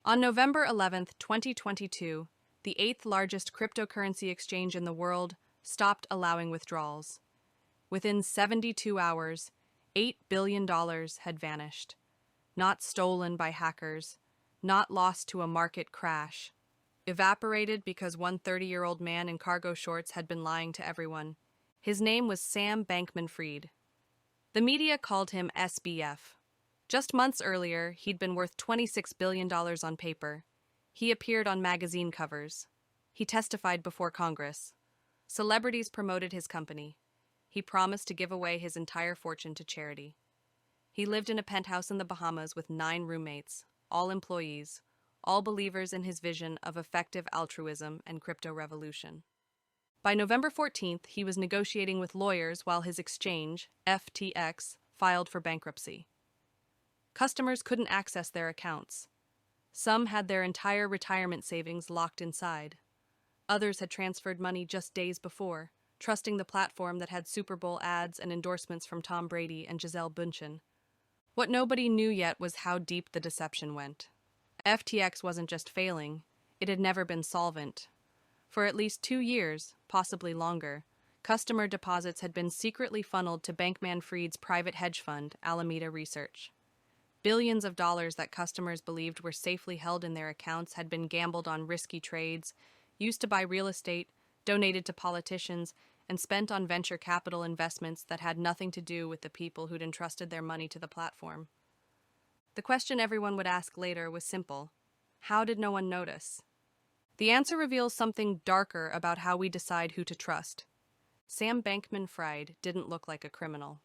On November 11, 2022, the eighth largest cryptocurrency exchange in the world stopped allowing withdrawals. Within 72 hours, $8 billion had vanished. Not stolen by hackers, not lost to a market crash. Evaporated because one 30-year-old man in cargo shorts had been lying to everyone. His name was Sam Bankman-Fried. The media called him SBF. Just months earlier, he'd been worth $26 billion on paper. He appeared on magazine covers. He testified before Congress. Celebrities promoted his company. He promised to give away his entire fortune to charity. He lived in a penthouse in the Bahamas with 9 roommates, all employees, all believers in his vision of effective altruism and crypto revolution. By November 14th, he was negotiating with lawyers while his exchange, FTX, filed for bankruptcy. Customers couldn't access their accounts. Some had their entire retirement savings locked inside. Others had transferred money just days before, trusting the platform that had Super Bowl ads and endorsements from Tom Brady and Gisele Bündchen. What nobody knew yet was how deep the deception went. FTX wasn't just failing, it had never been solvent. For at least 2 years, possibly longer, customer deposits had been secretly funneled to Bankman-Fried's private hedge fund, Alameda Research. Billions of dollars that customers believed were safely held in their accounts had been gambled on risky trades, used to buy real estate, donated to politicians, and spent on venture capital investments that had nothing to do with the people who'd entrusted their money to the platform. The question everyone would ask later was simple: how did no one notice? The answer reveals something darker about how we decide who to trust. Sam Bankman-Fried didn't look like a criminal.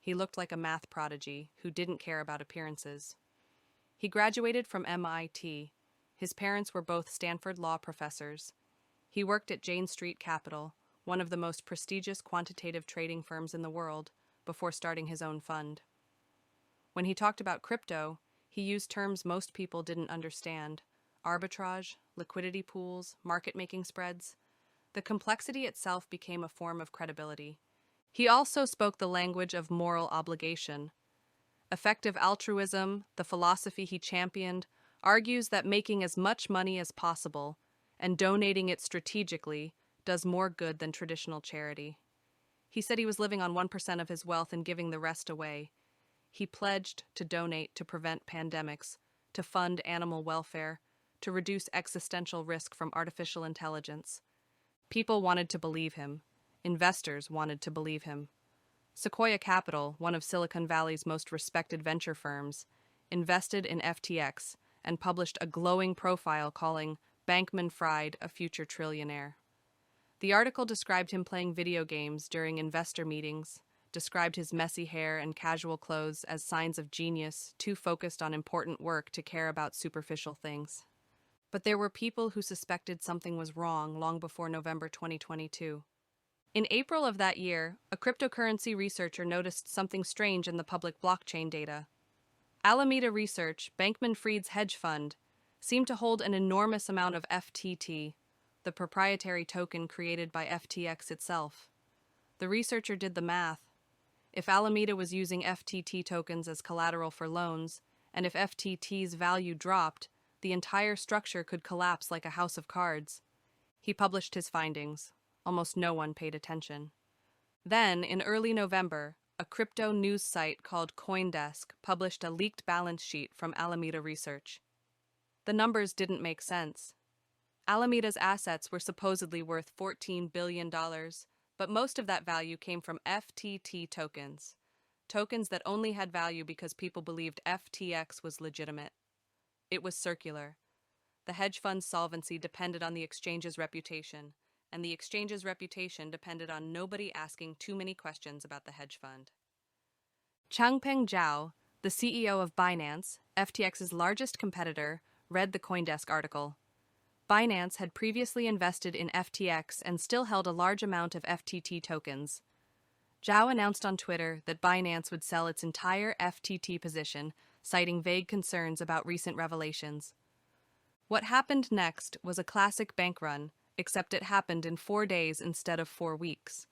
He looked like a math prodigy who didn't care about appearances. He graduated from MIT. His parents were both Stanford law professors. He worked at Jane Street Capital, one of the most prestigious quantitative trading firms in the world, before starting his own fund. When he talked about crypto, he used terms most people didn't understand: arbitrage, liquidity pools, market-making spreads. The complexity itself became a form of credibility. He also spoke the language of moral obligation. Effective altruism, the philosophy he championed, argues that making as much money as possible and donating it strategically does more good than traditional charity. He said he was living on 1% of his wealth and giving the rest away. He pledged to donate to prevent pandemics, to fund animal welfare, to reduce existential risk from artificial intelligence. People wanted to believe him. Investors wanted to believe him. Sequoia Capital, one of Silicon Valley's most respected venture firms, invested in FTX and published a glowing profile calling Bankman-Fried a future trillionaire. The article described him playing video games during investor meetings, described his messy hair and casual clothes as signs of genius, too focused on important work to care about superficial things. But there were people who suspected something was wrong long before November 2022. In April of that year, a cryptocurrency researcher noticed something strange in the public blockchain data. Alameda Research, Bankman-Fried's hedge fund, seemed to hold an enormous amount of FTT, the proprietary token created by FTX itself. The researcher did the math. If Alameda was using FTT tokens as collateral for loans, and if FTT's value dropped, the entire structure could collapse like a house of cards. He published his findings. Almost no one paid attention. Then, in early November, a crypto news site called CoinDesk published a leaked balance sheet from Alameda Research. The numbers didn't make sense. Alameda's assets were supposedly worth $14 billion, but most of that value came from FTT tokens, tokens that only had value because people believed FTX was legitimate. It was circular. The hedge fund's solvency depended on the exchange's reputation, and the exchange's reputation depended on nobody asking too many questions about the hedge fund. Changpeng Zhao, the CEO of Binance, FTX's largest competitor, read the CoinDesk article. Binance had previously invested in FTX and still held a large amount of FTT tokens. Zhao announced on Twitter that Binance would sell its entire FTT position, citing vague concerns about recent revelations. What happened next was a classic bank run, except it happened in 4 days instead of 4 weeks.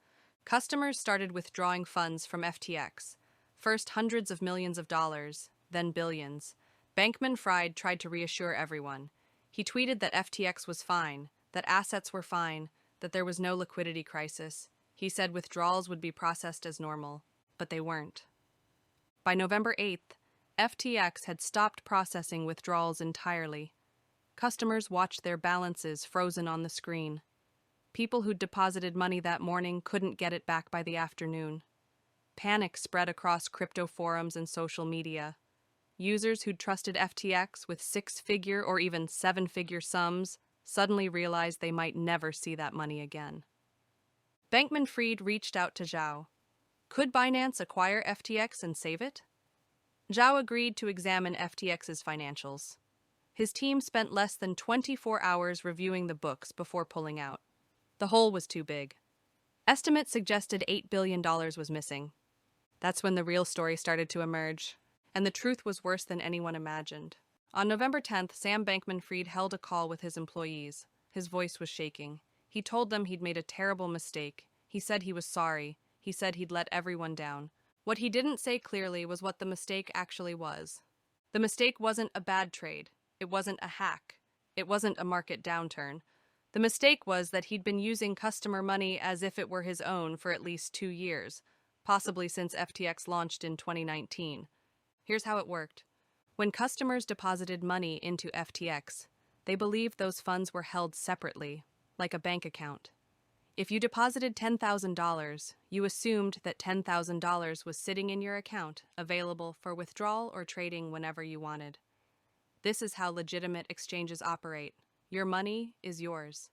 Customers started withdrawing funds from FTX, first hundreds of millions of dollars, then billions. Bankman-Fried tried to reassure everyone. He tweeted that FTX was fine, that assets were fine, that there was no liquidity crisis. He said withdrawals would be processed as normal, but they weren't. By November 8th, FTX had stopped processing withdrawals entirely. Customers watched their balances frozen on the screen. People who'd deposited money that morning couldn't get it back by the afternoon. Panic spread across crypto forums and social media. Users who'd trusted FTX with six-figure or even seven-figure sums suddenly realized they might never see that money again. Bankman-Fried reached out to Zhao. Could Binance acquire FTX and save it? Zhao agreed to examine FTX's financials. His team spent less than 24 hours reviewing the books before pulling out. The hole was too big. Estimates suggested $8 billion was missing. That's when the real story started to emerge, and the truth was worse than anyone imagined. On November 10th, Sam Bankman-Fried held a call with his employees. His voice was shaking. He told them he'd made a terrible mistake. He said he was sorry. He said he'd let everyone down. What he didn't say clearly was what the mistake actually was. The mistake wasn't a bad trade. It wasn't a hack. It wasn't a market downturn. The mistake was that he'd been using customer money as if it were his own for at least 2 years, possibly since FTX launched in 2019. Here's how it worked. When customers deposited money into FTX, they believed those funds were held separately, like a bank account. If you deposited $10,000, you assumed that $10,000 was sitting in your account, available for withdrawal or trading whenever you wanted. This is how legitimate exchanges operate. Your money is yours.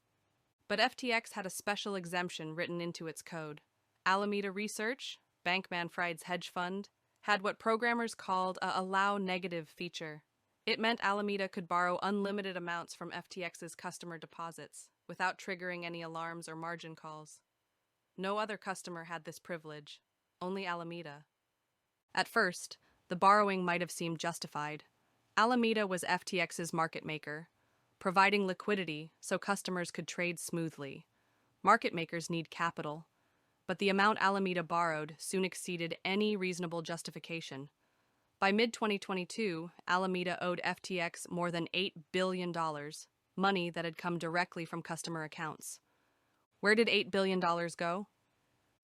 But FTX had a special exemption written into its code. Alameda Research, Bankman-Fried's hedge fund, had what programmers called a allow negative feature. It meant Alameda could borrow unlimited amounts from FTX's customer deposits without triggering any alarms or margin calls. No other customer had this privilege, only Alameda. At first, the borrowing might have seemed justified. Alameda was FTX's market maker, providing liquidity so customers could trade smoothly. Market makers need capital, but the amount Alameda borrowed soon exceeded any reasonable justification. By mid-2022, Alameda owed FTX more than $8 billion, money that had come directly from customer accounts. Where did $8 billion go?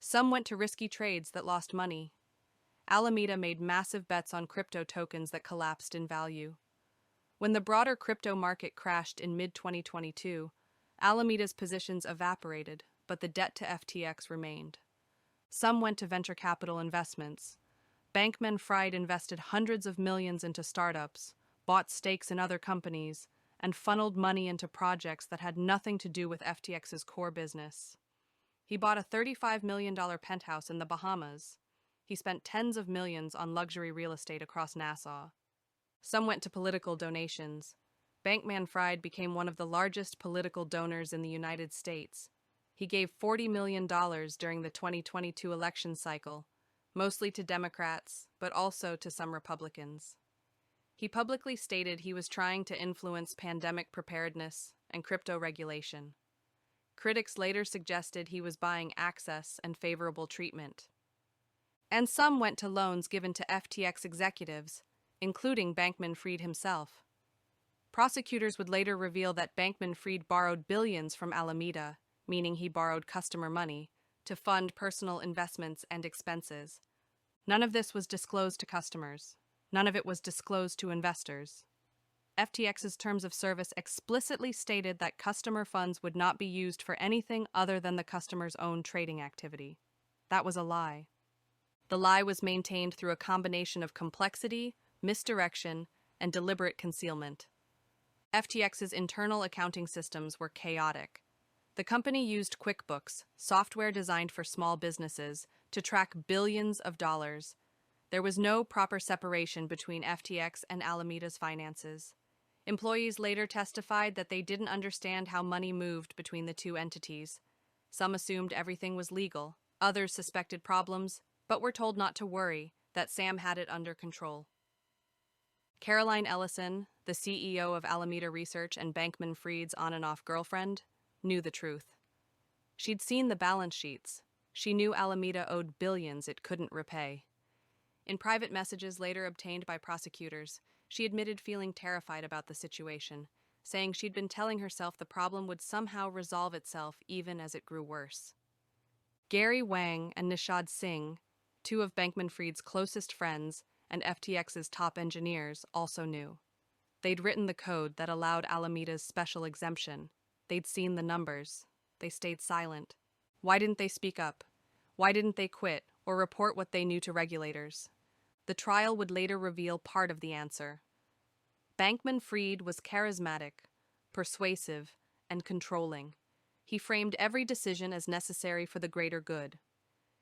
Some went to risky trades that lost money. Alameda made massive bets on crypto tokens that collapsed in value. When the broader crypto market crashed in mid-2022, Alameda's positions evaporated, but the debt to FTX remained. Some went to venture capital investments. Bankman-Fried invested hundreds of millions into startups, bought stakes in other companies, and funneled money into projects that had nothing to do with FTX's core business. He bought a $35 million penthouse in the Bahamas. He spent tens of millions on luxury real estate across Nassau. Some went to political donations. Bankman-Fried became one of the largest political donors in the United States. He gave $40 million during the 2022 election cycle, mostly to Democrats, but also to some Republicans. He publicly stated he was trying to influence pandemic preparedness and crypto regulation. Critics later suggested he was buying access and favorable treatment. And some went to loans given to FTX executives, including Bankman-Fried himself. Prosecutors would later reveal that Bankman-Fried borrowed billions from Alameda, meaning he borrowed customer money, to fund personal investments and expenses. None of this was disclosed to customers. None of it was disclosed to investors. FTX's terms of service explicitly stated that customer funds would not be used for anything other than the customer's own trading activity. That was a lie. The lie was maintained through a combination of complexity, misdirection, and deliberate concealment. FTX's internal accounting systems were chaotic. The company used QuickBooks, software designed for small businesses, to track billions of dollars. There was no proper separation between FTX and Alameda's finances. Employees later testified that they didn't understand how money moved between the two entities. Some assumed everything was legal. Others suspected problems, but were told not to worry, that Sam had it under control. Caroline Ellison, the CEO of Alameda Research and Bankman-Fried's on-and-off girlfriend, knew the truth. She'd seen the balance sheets. She knew Alameda owed billions it couldn't repay. In private messages later obtained by prosecutors, She admitted feeling terrified about the situation, saying she'd been telling herself the problem would somehow resolve itself even as it grew worse. Gary Wang and Nishad Singh, two of Bankman-Fried's closest friends and FTX's top engineers, also knew. They'd written the code that allowed Alameda's special exemption. They'd seen the numbers. They stayed silent. Why didn't they speak up? Why didn't they quit or report what they knew to regulators? The trial would later reveal part of the answer. Bankman-Fried was charismatic, persuasive, and controlling. He framed every decision as necessary for the greater good.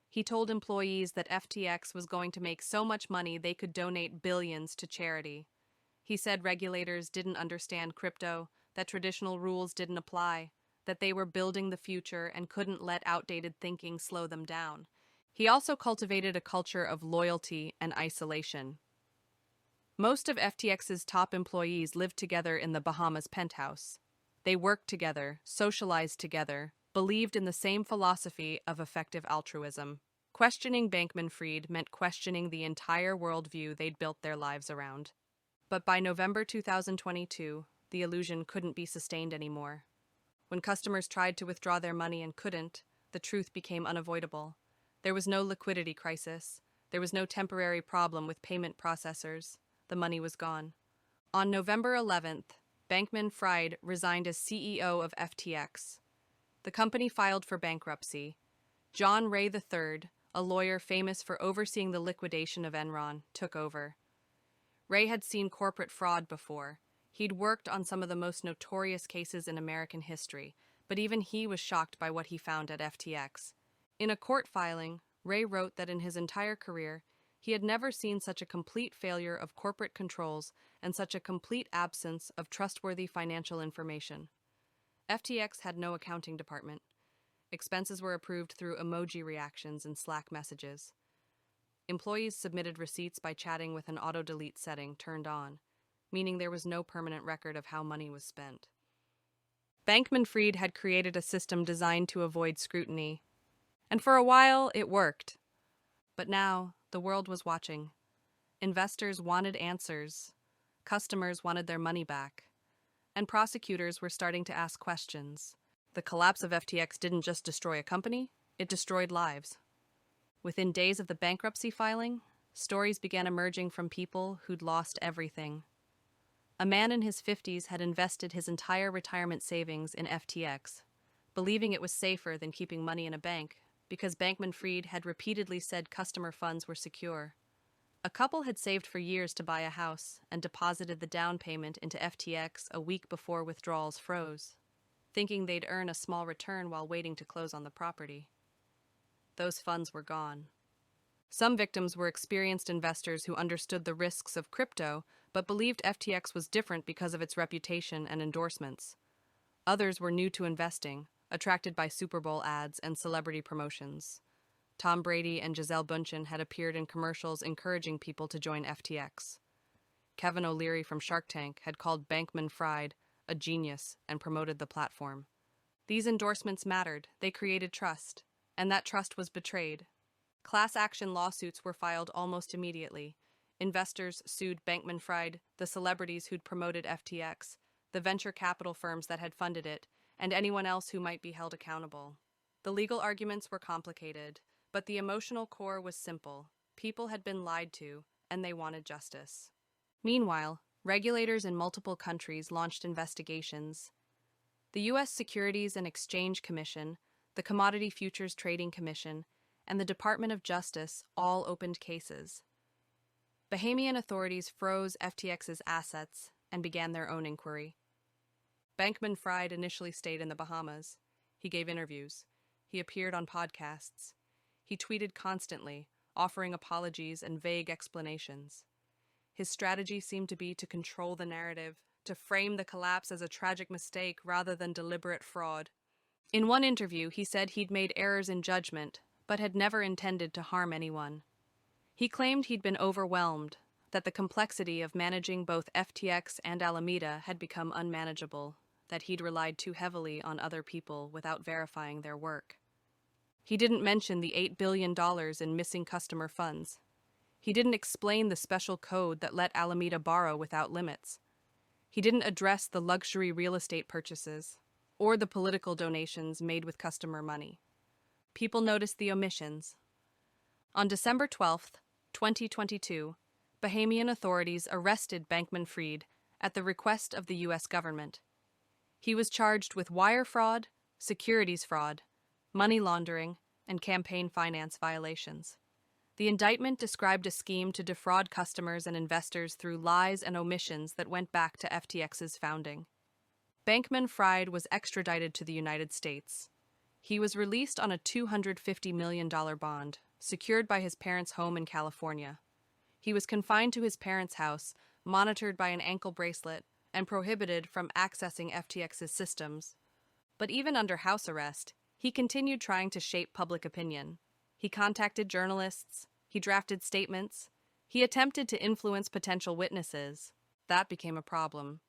He told employees that FTX was going to make so much money they could donate billions to charity. He said regulators didn't understand crypto, that traditional rules didn't apply, that they were building the future and couldn't let outdated thinking slow them down. He also cultivated a culture of loyalty and isolation. Most of FTX's top employees lived together in the Bahamas penthouse. They worked together, socialized together, believed in the same philosophy of effective altruism. Questioning Bankman-Fried meant questioning the entire worldview they'd built their lives around. But by November 2022, the illusion couldn't be sustained anymore. When customers tried to withdraw their money and couldn't, the truth became unavoidable. There was no liquidity crisis. There was no temporary problem with payment processors. The money was gone. On November 11th, Bankman-Fried resigned as CEO of FTX. The company filed for bankruptcy. John Ray III, a lawyer famous for overseeing the liquidation of Enron, took over. Ray had seen corporate fraud before. He'd worked on some of the most notorious cases in American history, but even he was shocked by what he found at FTX. In a court filing, Ray wrote that in his entire career, he had never seen such a complete failure of corporate controls and such a complete absence of trustworthy financial information. FTX had no accounting department. Expenses were approved through emoji reactions and Slack messages. Employees submitted receipts by chatting with an auto-delete setting turned on, meaning there was no permanent record of how money was spent. Bankman-Fried had created a system designed to avoid scrutiny, and for a while it worked. But now, the world was watching. Investors wanted answers, customers wanted their money back, and prosecutors were starting to ask questions. The collapse of FTX didn't just destroy a company, it destroyed lives. Within days of the bankruptcy filing, stories began emerging from people who'd lost everything. A man in his 50s had invested his entire retirement savings in FTX, believing it was safer than keeping money in a bank because Bankman-Fried had repeatedly said customer funds were secure. A couple had saved for years to buy a house and deposited the down payment into FTX a week before withdrawals froze, thinking they'd earn a small return while waiting to close on the property. Those funds were gone. Some victims were experienced investors who understood the risks of crypto but believed FTX was different because of its reputation and endorsements. Others were new to investing, attracted by Super Bowl ads and celebrity promotions. Tom Brady and Gisele Bündchen had appeared in commercials encouraging people to join FTX. Kevin O'Leary from Shark Tank had called Bankman-Fried a genius and promoted the platform. These endorsements mattered, they created trust, and that trust was betrayed. Class action lawsuits were filed almost immediately. Investors sued Bankman-Fried, the celebrities who'd promoted FTX, the venture capital firms that had funded it, and anyone else who might be held accountable. The legal arguments were complicated, but the emotional core was simple. People had been lied to, and they wanted justice. Meanwhile, regulators in multiple countries launched investigations. The U.S. Securities and Exchange Commission, the Commodity Futures Trading Commission, and the Department of Justice all opened cases. Bahamian authorities froze FTX's assets and began their own inquiry. Bankman-Fried initially stayed in the Bahamas. He gave interviews. He appeared on podcasts. He tweeted constantly, offering apologies and vague explanations. His strategy seemed to be to control the narrative, to frame the collapse as a tragic mistake rather than deliberate fraud. In one interview, he said he'd made errors in judgment, but had never intended to harm anyone. He claimed he'd been overwhelmed, that the complexity of managing both FTX and Alameda had become unmanageable, that he'd relied too heavily on other people without verifying their work. He didn't mention the $8 billion in missing customer funds. He didn't explain the special code that let Alameda borrow without limits. He didn't address the luxury real estate purchases or the political donations made with customer money. People noticed the omissions. On December 12, 2022, Bahamian authorities arrested Bankman-Fried at the request of the U.S. government. He was charged with wire fraud, securities fraud, money laundering, and campaign finance violations. The indictment described a scheme to defraud customers and investors through lies and omissions that went back to FTX's founding. Bankman-Fried was extradited to the United States. He was released on a $250 million bond, secured by his parents' home in California. He was confined to his parents' house, monitored by an ankle bracelet, and prohibited from accessing FTX's systems. But even under house arrest, he continued trying to shape public opinion. He contacted journalists, he drafted statements, he attempted to influence potential witnesses. That became a problem.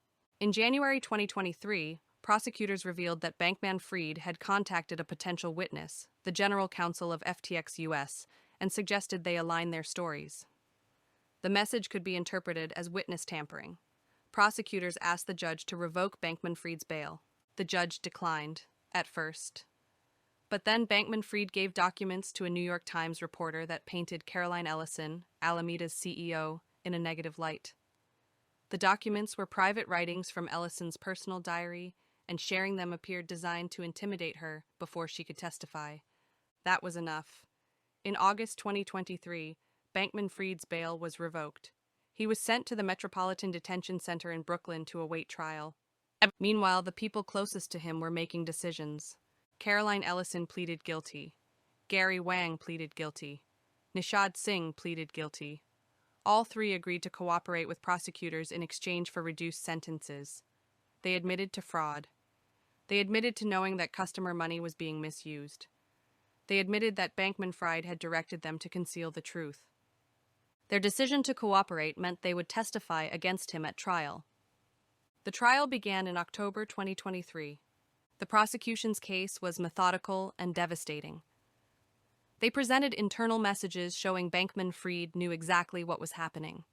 In January 2023, prosecutors revealed that Bankman-Fried had contacted a potential witness, the general counsel of FTX US, and suggested they align their stories. The message could be interpreted as witness tampering. Prosecutors asked the judge to revoke Bankman-Fried's bail. The judge declined, at first. But then Bankman-Fried gave documents to a New York Times reporter that painted Caroline Ellison, Alameda's CEO, in a negative light. The documents were private writings from Ellison's personal diary, and sharing them appeared designed to intimidate her before she could testify. That was enough. In August 2023, Bankman-Fried's bail was revoked. He was sent to the Metropolitan Detention Center in Brooklyn to await trial. Meanwhile, the people closest to him were making decisions. Caroline Ellison pleaded guilty. Gary Wang pleaded guilty. Nishad Singh pleaded guilty. All three agreed to cooperate with prosecutors in exchange for reduced sentences. They admitted to fraud. They admitted to knowing that customer money was being misused. They admitted that Bankman-Fried had directed them to conceal the truth. Their decision to cooperate meant they would testify against him at trial. The trial began in October 2023. The prosecution's case was methodical and devastating. They presented internal messages showing Bankman-Fried knew exactly what was happening.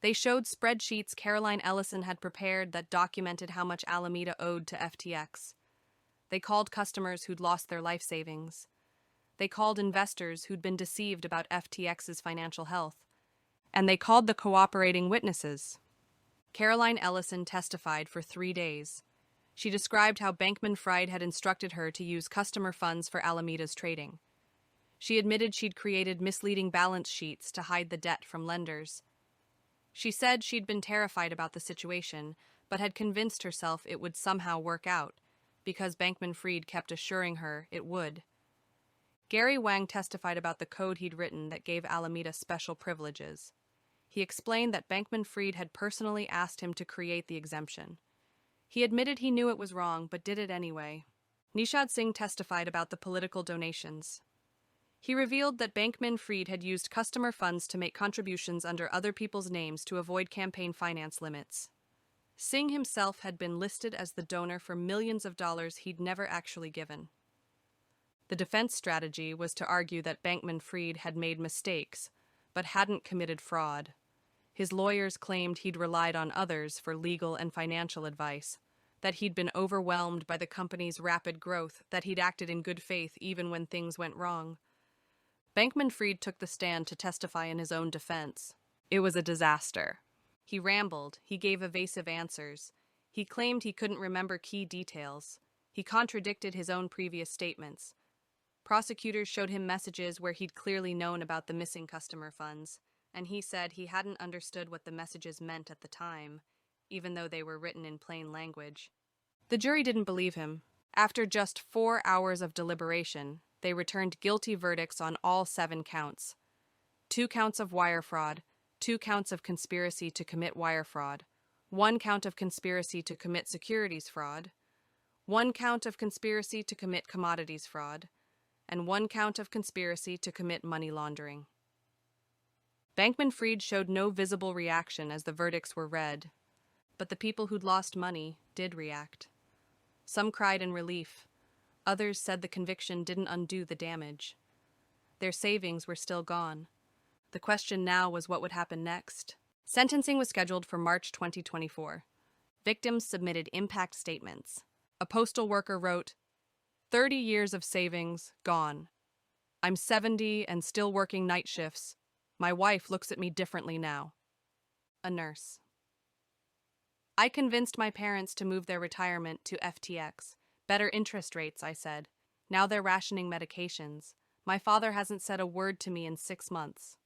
They showed spreadsheets Caroline Ellison had prepared that documented how much Alameda owed to FTX. They called customers who'd lost their life savings. They called investors who'd been deceived about FTX's financial health. And they called the cooperating witnesses. Caroline Ellison testified for 3 days. She described how Bankman-Fried had instructed her to use customer funds for Alameda's trading. She admitted she'd created misleading balance sheets to hide the debt from lenders. She said she'd been terrified about the situation, but had convinced herself it would somehow work out, because Bankman-Fried kept assuring her it would. Gary Wang testified about the code he'd written that gave Alameda special privileges. He explained that Bankman-Fried had personally asked him to create the exemption. He admitted he knew it was wrong, but did it anyway. Nishad Singh testified about the political donations. He revealed that Bankman-Fried had used customer funds to make contributions under other people's names to avoid campaign finance limits. Singh himself had been listed as the donor for millions of dollars he'd never actually given. The defense strategy was to argue that Bankman-Fried had made mistakes, but hadn't committed fraud. His lawyers claimed he'd relied on others for legal and financial advice, that he'd been overwhelmed by the company's rapid growth, that he'd acted in good faith even when things went wrong. Bankman-Fried took the stand to testify in his own defense. It was a disaster. He rambled, he gave evasive answers. He claimed he couldn't remember key details. He contradicted his own previous statements. Prosecutors showed him messages where he'd clearly known about the missing customer funds, and he said he hadn't understood what the messages meant at the time, even though they were written in plain language. The jury didn't believe him. After just 4 hours of deliberation, they returned guilty verdicts on all 7 counts. 2 counts of wire fraud, 2 counts of conspiracy to commit wire fraud, 1 count of conspiracy to commit securities fraud, 1 count of conspiracy to commit commodities fraud, and 1 count of conspiracy to commit money laundering. Bankman-Fried showed no visible reaction as the verdicts were read, but the people who'd lost money did react. Some cried in relief. Others said the conviction didn't undo the damage. Their savings were still gone. The question now was what would happen next. Sentencing was scheduled for March 2024. Victims submitted impact statements. A postal worker wrote, 30 years of savings, gone. I'm 70 and still working night shifts. My wife looks at me differently now. A nurse. I convinced my parents to move their retirement to FTX. Better interest rates, I said. Now they're rationing medications. My father hasn't said a word to me in 6 months.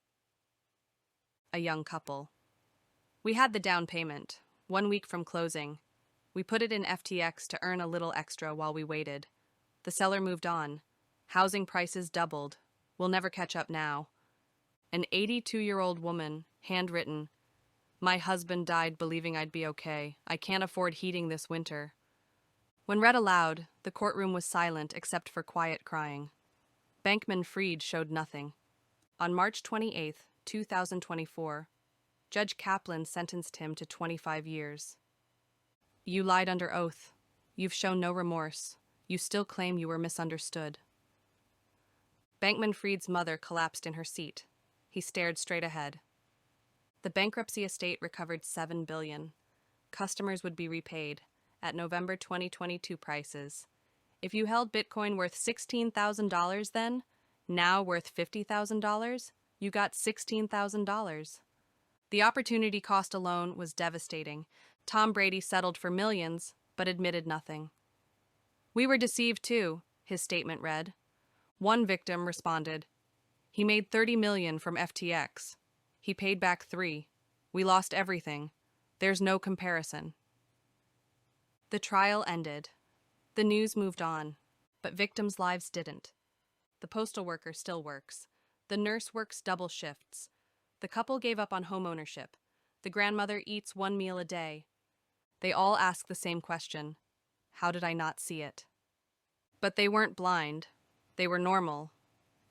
A young couple. We had the down payment, 1 week from closing. We put it in FTX to earn a little extra while we waited. The seller moved on. Housing prices doubled. We'll never catch up now. An 82-year-old woman, handwritten. My husband died believing I'd be okay. I can't afford heating this winter. When read aloud, the courtroom was silent except for quiet crying. Bankman-Fried showed nothing. On March 28, 2024, Judge Kaplan sentenced him to 25 years. You lied under oath. You've shown no remorse. You still claim you were misunderstood. Bankman-Fried's mother collapsed in her seat. He stared straight ahead. The bankruptcy estate recovered $7 billion. Customers would be repaid at November 2022 prices. If you held Bitcoin worth $16,000 then, now worth $50,000, you got $16,000. The opportunity cost alone was devastating. Tom Brady settled for millions, but admitted nothing. We were deceived too, his statement read. One victim responded, he made $30 million from FTX. He paid back $3 million. We lost everything. There's no comparison. The trial ended. The news moved on, but victims' lives didn't. The postal worker still works. The nurse works double shifts. The couple gave up on home ownership. The grandmother eats 1 meal a day. They all ask the same question. How did I not see it? But they weren't blind. They were normal.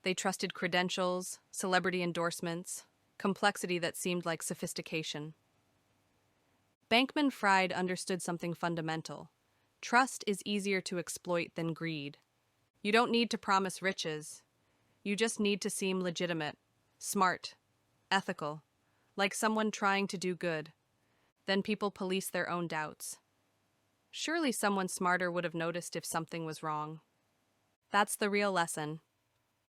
They trusted credentials, celebrity endorsements, complexity that seemed like sophistication. Bankman-Fried understood something fundamental. Trust is easier to exploit than greed. You don't need to promise riches. You just need to seem legitimate, smart, ethical, like someone trying to do good. Then people police their own doubts. Surely someone smarter would have noticed if something was wrong. That's the real lesson.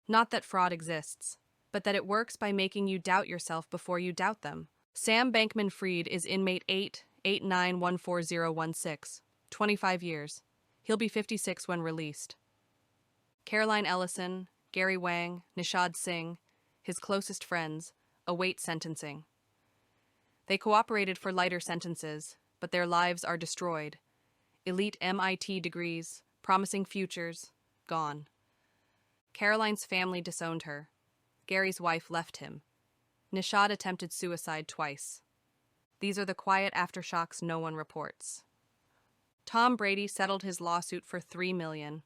Not that fraud exists, but that it works by making you doubt yourself before you doubt them. Sam Bankman-Fried is inmate 889-14016, 25 years. He'll be 56 when released. Caroline Ellison, Gary Wang, Nishad Singh, his closest friends, await sentencing. They cooperated for lighter sentences, but their lives are destroyed. Elite MIT degrees, promising futures, gone. Caroline's family disowned her. Gary's wife left him. Nishad attempted suicide twice. These are the quiet aftershocks no one reports. Tom Brady settled his lawsuit for $3 million.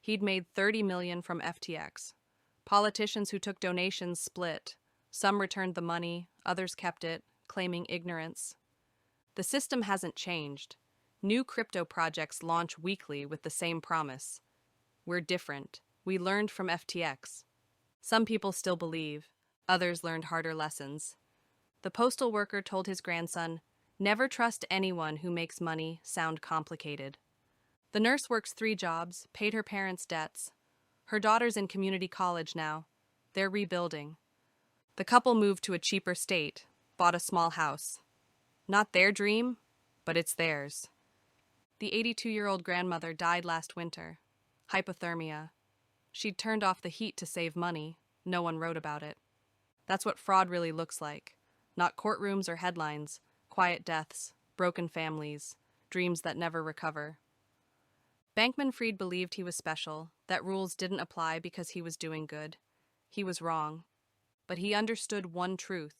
He'd made $30 million from FTX. Politicians who took donations split. Some returned the money, others kept it, claiming ignorance. The system hasn't changed. New crypto projects launch weekly with the same promise. We're different. We learned from FTX. Some people still believe. Others learned harder lessons. The postal worker told his grandson, never trust anyone who makes money sound complicated. The nurse works 3 jobs, paid her parents' debts. Her daughter's in community college now. They're rebuilding. The couple moved to a cheaper state, bought a small house. Not their dream, but it's theirs. The 82-year-old grandmother died last winter. Hypothermia. She'd turned off the heat to save money. No one wrote about it. That's what fraud really looks like. Not courtrooms or headlines, quiet deaths, broken families, dreams that never recover. Bankman-Fried believed he was special, that rules didn't apply because he was doing good. He was wrong. But he understood one truth.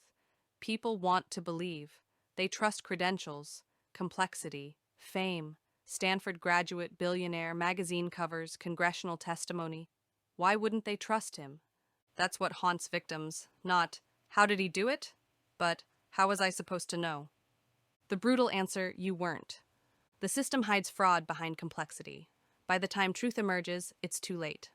People want to believe. They trust credentials, complexity, fame, Stanford graduate, billionaire, magazine covers, congressional testimony. Why wouldn't they trust him? That's what haunts victims, not, how did he do it? But, how was I supposed to know? The brutal answer, you weren't. The system hides fraud behind complexity. By the time truth emerges, it's too late.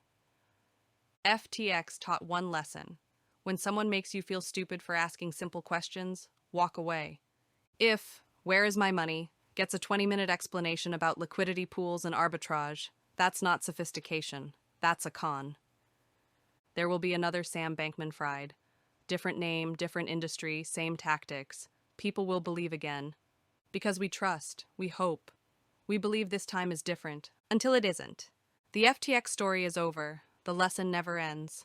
FTX taught one lesson. When someone makes you feel stupid for asking simple questions, walk away. If "Where is my money?" gets a 20-minute explanation about liquidity pools and arbitrage, that's not sophistication. That's a con. There will be another Sam Bankman-Fried. Different name, different industry, same tactics. People will believe again. Because we trust, we hope. We believe this time is different, until it isn't. The FTX story is over. The lesson never ends.